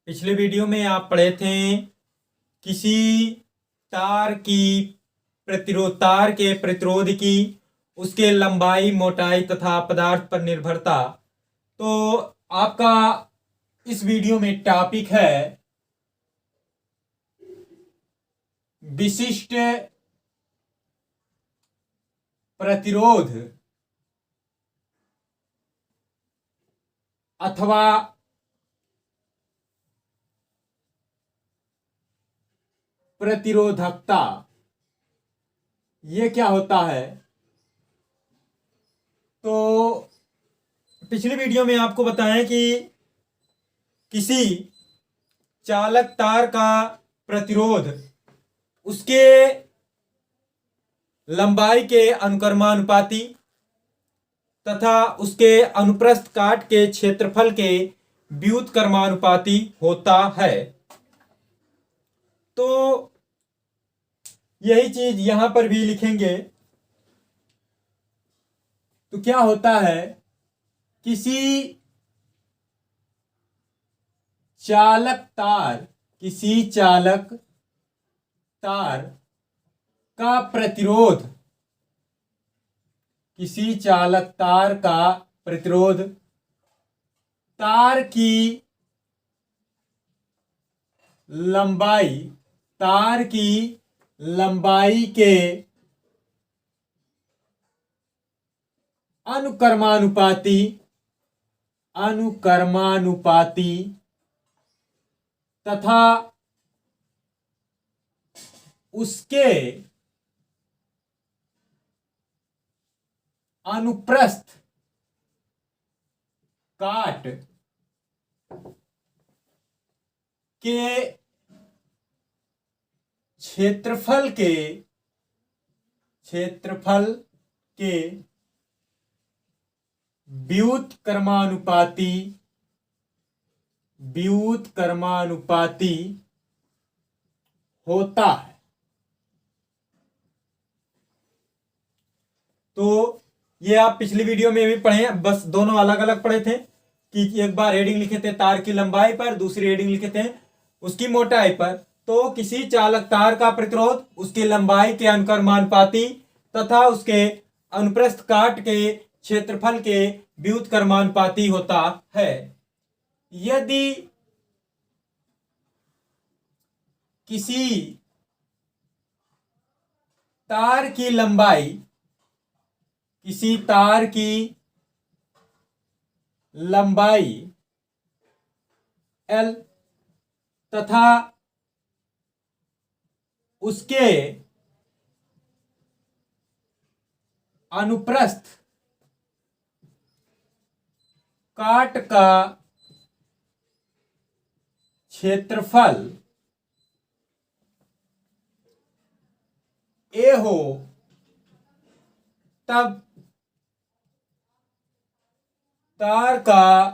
पिछले वीडियो में आप पढ़े थे किसी तार के प्रतिरोध की उसके लंबाई, मोटाई तथा पदार्थ पर निर्भरता। तो आपका इस वीडियो में टॉपिक है विशिष्ट प्रतिरोध अथवा प्रतिरोधकता। ये क्या होता है? तो पिछली वीडियो में आपको बताएं कि किसी चालक तार का प्रतिरोध उसके लंबाई के अनुक्रमानुपाती तथा उसके अनुप्रस्थ काट के क्षेत्रफल के व्युत्क्रमानुपाती होता है। तो यही चीज यहां पर भी लिखेंगे। तो क्या होता है, किसी चालक तार का प्रतिरोध तार की लंबाई के अनुक्रमानुपाती तथा उसके अनुप्रस्थ काट के क्षेत्रफल के व्युत्क्रमानुपाती होता है। तो ये आप पिछली वीडियो में भी पढ़े, बस दोनों अलग अलग पढ़े थे कि एक बार हेडिंग लिखे थे तार की लंबाई पर, दूसरी हेडिंग लिखे थे उसकी मोटाई पर। तो किसी चालक तार का प्रतिरोध उसकी लंबाई के अनुक्रमानुपाती तथा उसके अनुप्रस्थ काट के क्षेत्रफल के व्युत्क्रमानुपाती होता है। यदि किसी तार की लंबाई L तथा उसके अनुप्रस्थ काट का क्षेत्रफल A हो, तब तार का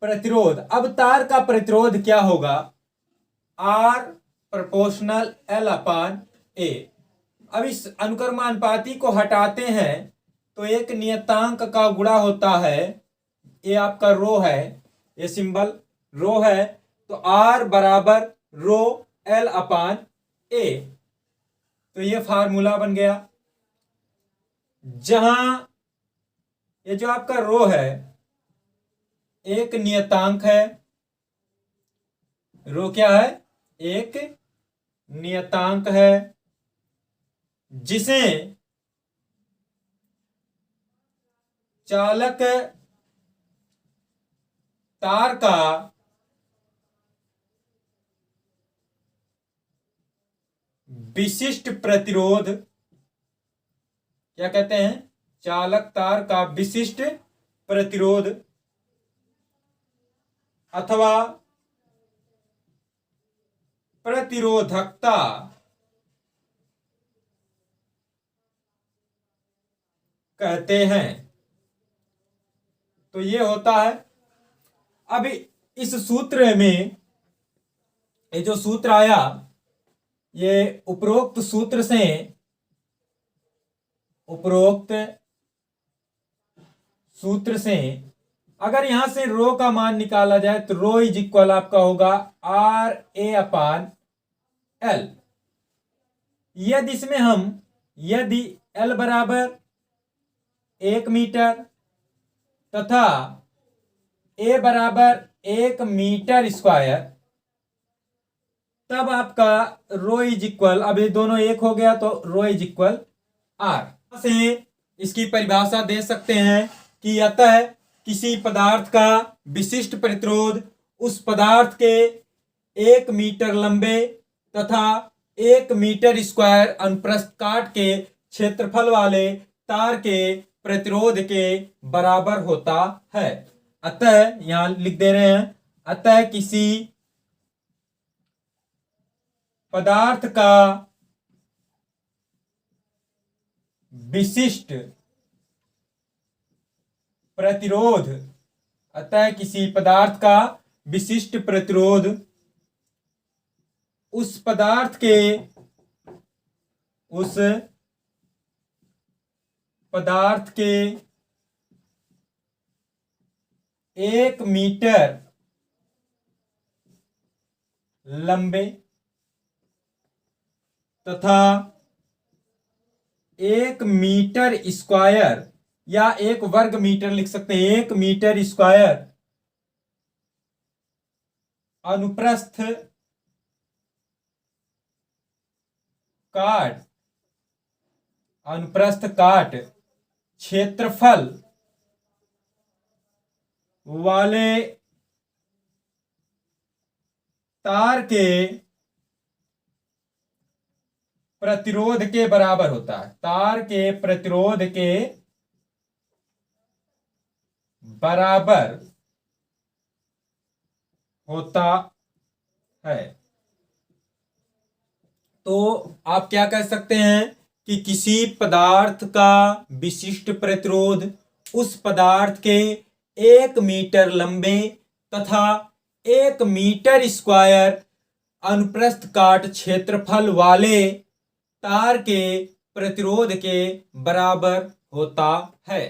प्रतिरोध, अब तार का प्रतिरोध क्या होगा? R proportional L upon A। अब इस अनुक्रमानुपाती को हटाते हैं तो एक नियतांक का गुणा होता है। ये आपका रो है, ये सिंबल रो है, तो R बराबर रो L अपान A। तो ये फार्मूला बन गया, जहां ये जो आपका रो है एक नियतांक है। रो क्या है? एक नियतांक है जिसे चालक तार का विशिष्ट प्रतिरोध क्या कहते हैं? चालक तार का विशिष्ट प्रतिरोध अथवा प्रतिरोधकता कहते हैं। तो ये होता है। अब इस सूत्र में ये जो सूत्र आया, ये उपरोक्त सूत्र से अगर यहां से रो का मान निकाला जाए तो रो इज इक्वल आपका होगा आर ए अपान एल। यदि एल बराबर 1 मीटर तथा ए बराबर 1 मीटर स्क्वायर, तब आपका रो इज इक्वल, अब ये दोनों एक हो गया तो रो इज इक्वल आर से इसकी परिभाषा दे सकते हैं कि अतः किसी पदार्थ का विशिष्ट प्रतिरोध उस पदार्थ के 1 मीटर लंबे तथा 1 मीटर स्क्वायर अनुप्रस्थ काट के क्षेत्रफल वाले तार के प्रतिरोध के बराबर होता है। अतः यहां लिख दे रहे हैं, अतः किसी पदार्थ का विशिष्ट प्रतिरोध, अतः किसी पदार्थ का विशिष्ट प्रतिरोध उस पदार्थ के 1 मीटर लंबे तथा 1 मीटर स्क्वायर या 1 वर्ग मीटर लिख सकते हैं, 1 मीटर स्क्वायर अनुप्रस्थ काट क्षेत्रफल वाले तार के प्रतिरोध के बराबर होता है। तार के प्रतिरोध के बराबर होता है। तो आप क्या कह सकते हैं कि किसी पदार्थ का विशिष्ट प्रतिरोध उस पदार्थ के 1 मीटर लंबे तथा 1 मीटर स्क्वायर अनुप्रस्थ काट क्षेत्रफल वाले तार के प्रतिरोध के बराबर होता है।